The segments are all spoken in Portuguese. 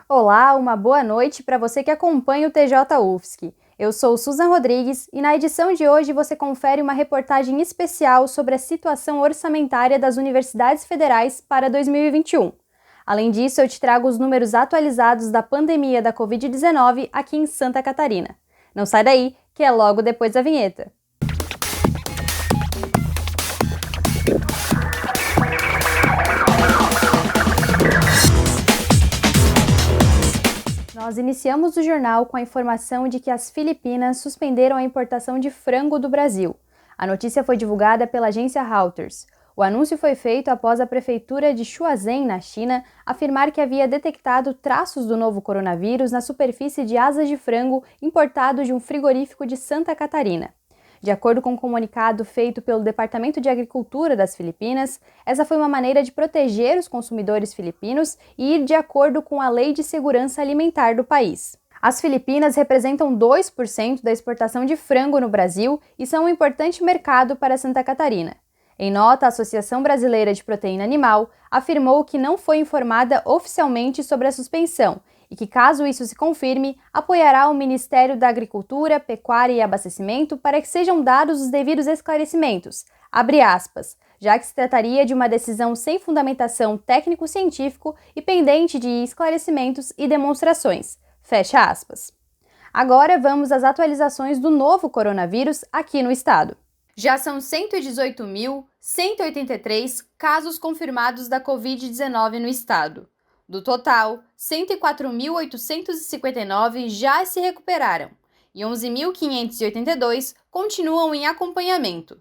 Olá, uma boa noite para você que acompanha o TJ UFSC. Eu sou Susan Rodrigues e na edição de hoje você confere uma reportagem especial sobre a situação orçamentária das universidades federais para 2021. Além disso, eu te trago os números atualizados da pandemia da Covid-19 aqui em Santa Catarina. Não sai daí, que é logo depois da vinheta. Nós iniciamos o jornal com a informação de que as Filipinas suspenderam a importação de frango do Brasil. A notícia foi divulgada pela agência Reuters. O anúncio foi feito após a prefeitura de Shuazhen, na China, afirmar que havia detectado traços do novo coronavírus na superfície de asas de frango importado de um frigorífico de Santa Catarina. De acordo com um comunicado feito pelo Departamento de Agricultura das Filipinas, essa foi uma maneira de proteger os consumidores filipinos e ir de acordo com a Lei de Segurança Alimentar do país. As Filipinas representam 2% da exportação de frango no Brasil e são um importante mercado para Santa Catarina. Em nota, a Associação Brasileira de Proteína Animal afirmou que não foi informada oficialmente sobre a suspensão e que, caso isso se confirme, apoiará o Ministério da Agricultura, Pecuária e Abastecimento para que sejam dados os devidos esclarecimentos, abre aspas, já que se trataria de uma decisão sem fundamentação técnico-científico e pendente de esclarecimentos e demonstrações, fecha aspas. Agora vamos às atualizações do novo coronavírus aqui no estado. Já são 118.183 casos confirmados da Covid-19 no estado. Do total, 104.859 já se recuperaram e 11.582 continuam em acompanhamento.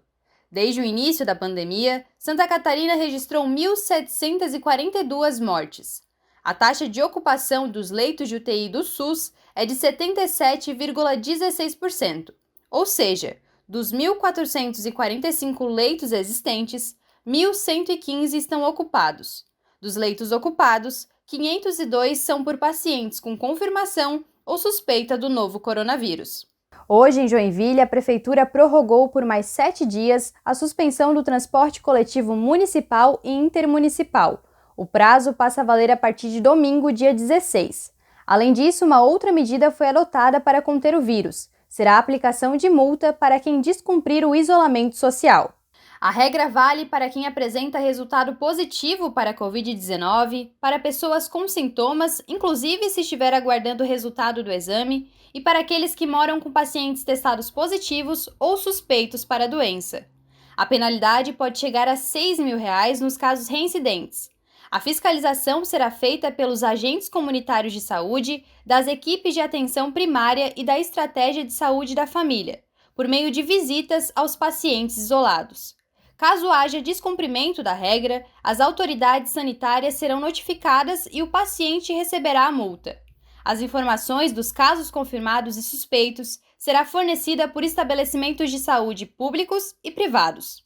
Desde o início da pandemia, Santa Catarina registrou 1.742 mortes. A taxa de ocupação dos leitos de UTI do SUS é de 77,16%, ou seja, dos 1.445 leitos existentes, 1.115 estão ocupados. Dos leitos ocupados, 502 são por pacientes com confirmação ou suspeita do novo coronavírus. Hoje, em Joinville, a Prefeitura prorrogou por mais 7 dias a suspensão do transporte coletivo municipal e intermunicipal. O prazo passa a valer a partir de domingo, dia 16. Além disso, uma outra medida foi adotada para conter o vírus. Será a aplicação de multa para quem descumprir o isolamento social. A regra vale para quem apresenta resultado positivo para a Covid-19, para pessoas com sintomas, inclusive se estiver aguardando o resultado do exame, e para aqueles que moram com pacientes testados positivos ou suspeitos para a doença. A penalidade pode chegar a R$ 6.000 nos casos reincidentes. A fiscalização será feita pelos agentes comunitários de saúde, das equipes de atenção primária e da estratégia de saúde da família, por meio de visitas aos pacientes isolados. Caso haja descumprimento da regra, as autoridades sanitárias serão notificadas e o paciente receberá a multa. As informações dos casos confirmados e suspeitos será fornecida por estabelecimentos de saúde públicos e privados.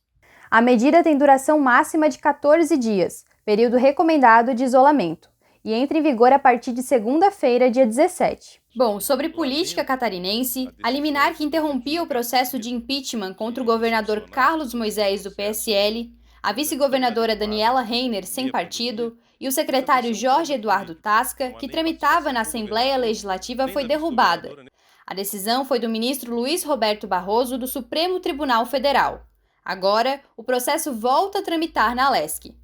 A medida tem duração máxima de 14 dias, período recomendado de isolamento, e entra em vigor a partir de segunda-feira, dia 17. Bom, sobre política catarinense, a liminar que interrompia o processo de impeachment contra o governador Carlos Moisés do PSL, a vice-governadora Daniela Reiner, sem partido, e o secretário Jorge Eduardo Tasca, que tramitava na Assembleia Legislativa, foi derrubada. A decisão foi do ministro Luiz Roberto Barroso, do Supremo Tribunal Federal. Agora, o processo volta a tramitar na LESC.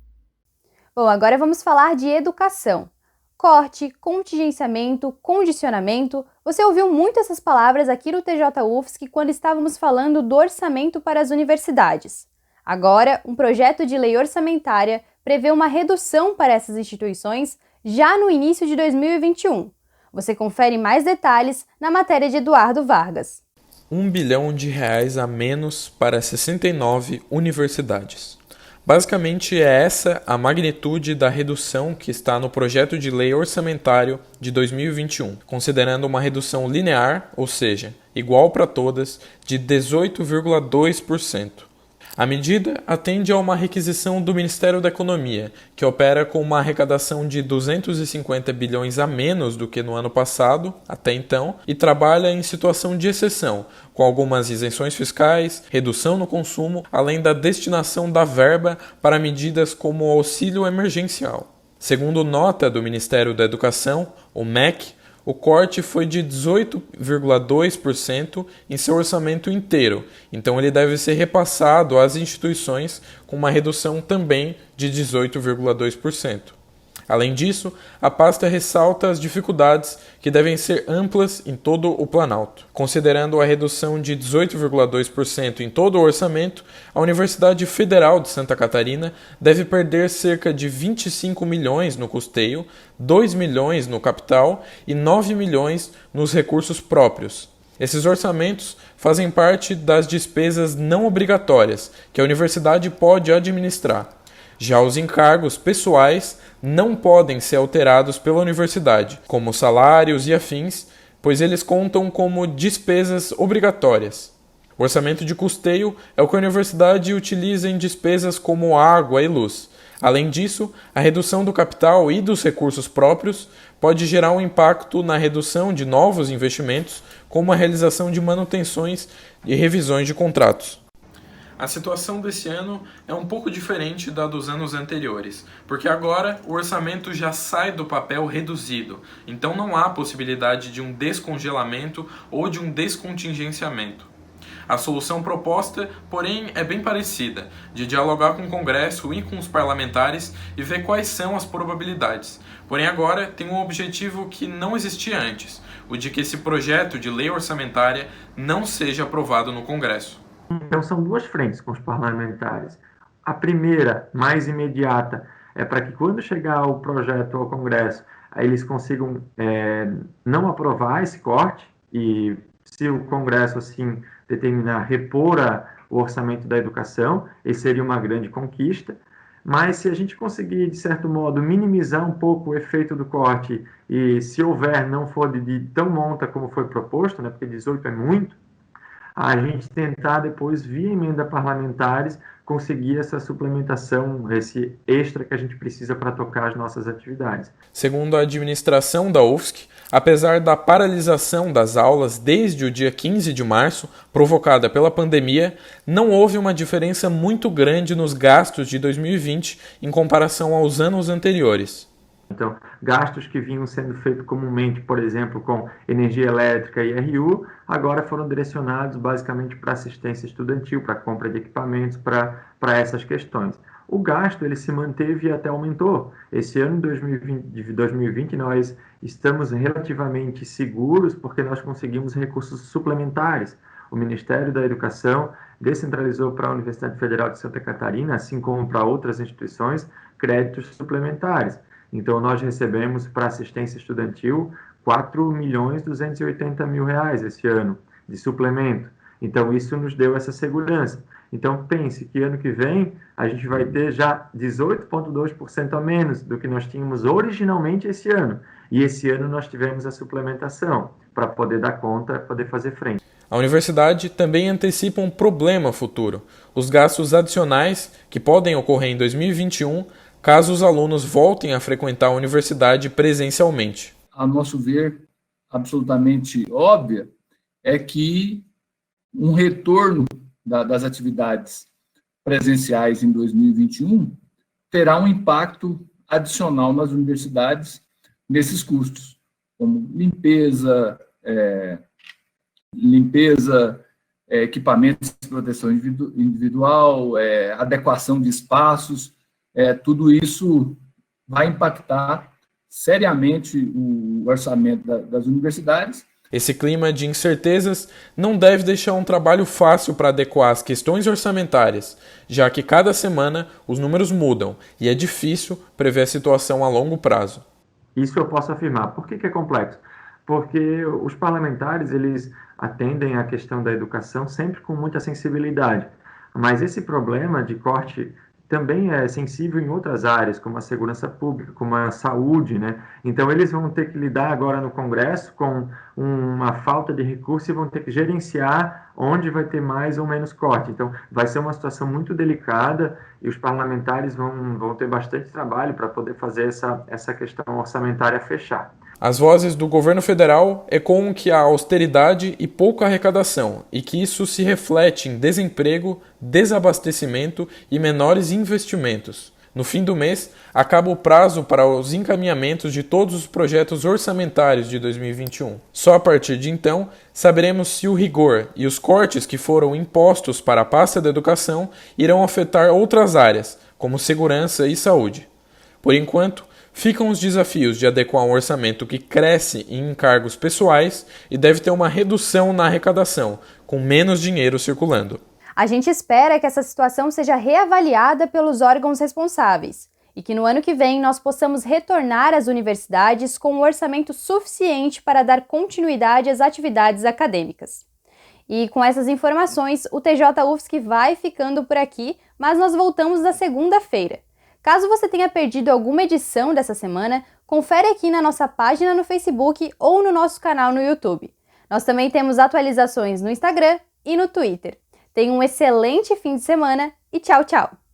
Bom, agora vamos falar de educação. Corte, contingenciamento, condicionamento. Você ouviu muito essas palavras aqui no TJ UFSC quando estávamos falando do orçamento para as universidades. Agora, um projeto de lei orçamentária prevê uma redução para essas instituições já no início de 2021. Você confere mais detalhes na matéria de Eduardo Vargas. R$ 1 bilhão a menos para 69 universidades. Basicamente, é essa a magnitude da redução que está no projeto de lei orçamentário de 2021, considerando uma redução linear, ou seja, igual para todas, de 18,2%. A medida atende a uma requisição do Ministério da Economia, que opera com uma arrecadação de 250 bilhões a menos do que no ano passado, até então, e trabalha em situação de exceção, com algumas isenções fiscais, redução no consumo, além da destinação da verba para medidas como o auxílio emergencial. Segundo nota do Ministério da Educação, o MEC, o corte foi de 18,2% em seu orçamento inteiro, então ele deve ser repassado às instituições com uma redução também de 18,2%. Além disso, a pasta ressalta as dificuldades que devem ser amplas em todo o Planalto. Considerando a redução de 18,2% em todo o orçamento, a Universidade Federal de Santa Catarina deve perder cerca de 25 milhões no custeio, 2 milhões no capital e 9 milhões nos recursos próprios. Esses orçamentos fazem parte das despesas não obrigatórias que a universidade pode administrar. Já os encargos pessoais não podem ser alterados pela universidade, como salários e afins, pois eles contam como despesas obrigatórias. O orçamento de custeio é o que a universidade utiliza em despesas como água e luz. Além disso, a redução do capital e dos recursos próprios pode gerar um impacto na redução de novos investimentos, como a realização de manutenções e revisões de contratos. A situação desse ano é um pouco diferente da dos anos anteriores, porque agora o orçamento já sai do papel reduzido, então não há possibilidade de um descongelamento ou de um descontingenciamento. A solução proposta, porém, é bem parecida, de dialogar com o Congresso e com os parlamentares e ver quais são as probabilidades. Porém, agora tem um objetivo que não existia antes, o de que esse projeto de lei orçamentária não seja aprovado no Congresso. Então, são duas frentes com os parlamentares. A primeira, mais imediata, é para que quando chegar o projeto ao Congresso, eles consigam não aprovar esse corte e, se o Congresso assim determinar, repor o orçamento da educação, esse seria uma grande conquista. Mas se a gente conseguir, de certo modo, minimizar um pouco o efeito do corte e, se houver, não for de tão monta como foi proposto, né, porque 18 é muito, a gente tentar depois, via emenda parlamentares, conseguir essa suplementação, esse extra que a gente precisa para tocar as nossas atividades. Segundo a administração da UFSC, apesar da paralisação das aulas desde o dia 15 de março, provocada pela pandemia, não houve uma diferença muito grande nos gastos de 2020 em comparação aos anos anteriores. Então, gastos que vinham sendo feitos comumente, por exemplo, com energia elétrica e RU, agora foram direcionados basicamente para assistência estudantil, para compra de equipamentos, para essas questões. O gasto ele se manteve e até aumentou. Esse ano de 2020 nós estamos relativamente seguros porque nós conseguimos recursos suplementares. O Ministério da Educação descentralizou para a Universidade Federal de Santa Catarina, assim como para outras instituições, créditos suplementares. Então, nós recebemos para assistência estudantil R$4.280.000 esse ano de suplemento. Então, isso nos deu essa segurança. Então, pense que ano que vem a gente vai ter já 18,2% a menos do que nós tínhamos originalmente esse ano. E esse ano nós tivemos a suplementação para poder dar conta, poder fazer frente. A universidade também antecipa um problema futuro: os gastos adicionais que podem ocorrer em 2021 caso os alunos voltem a frequentar a universidade presencialmente. A nosso ver, absolutamente óbvia, é que um retorno das atividades presenciais em 2021 terá um impacto adicional nas universidades nesses custos, como limpeza, equipamentos de proteção individual, adequação de espaços. Tudo isso vai impactar seriamente o orçamento das universidades. Esse clima de incertezas não deve deixar um trabalho fácil para adequar as questões orçamentárias, já que cada semana os números mudam e é difícil prever a situação a longo prazo. Isso eu posso afirmar. Por que é complexo? Porque os parlamentares eles atendem à questão da educação sempre com muita sensibilidade, mas esse problema de corte também é sensível em outras áreas, como a segurança pública, como a saúde, né? Então, eles vão ter que lidar agora no Congresso com uma falta de recurso e vão ter que gerenciar onde vai ter mais ou menos corte. Então, vai ser uma situação muito delicada e os parlamentares vão ter bastante trabalho para poder fazer essa questão orçamentária fechar. As vozes do governo federal ecoam que há austeridade e pouca arrecadação e que isso se reflete em desemprego, desabastecimento e menores investimentos. No fim do mês, acaba o prazo para os encaminhamentos de todos os projetos orçamentários de 2021. Só a partir de então, saberemos se o rigor e os cortes que foram impostos para a pasta da educação irão afetar outras áreas, como segurança e saúde. Por enquanto, ficam os desafios de adequar um orçamento que cresce em encargos pessoais e deve ter uma redução na arrecadação, com menos dinheiro circulando. A gente espera que essa situação seja reavaliada pelos órgãos responsáveis e que no ano que vem nós possamos retornar às universidades com um orçamento suficiente para dar continuidade às atividades acadêmicas. E com essas informações, o TJ UFSC vai ficando por aqui, mas nós voltamos na segunda-feira. Caso você tenha perdido alguma edição dessa semana, confere aqui na nossa página no Facebook ou no nosso canal no YouTube. Nós também temos atualizações no Instagram e no Twitter. Tenha um excelente fim de semana e tchau, tchau!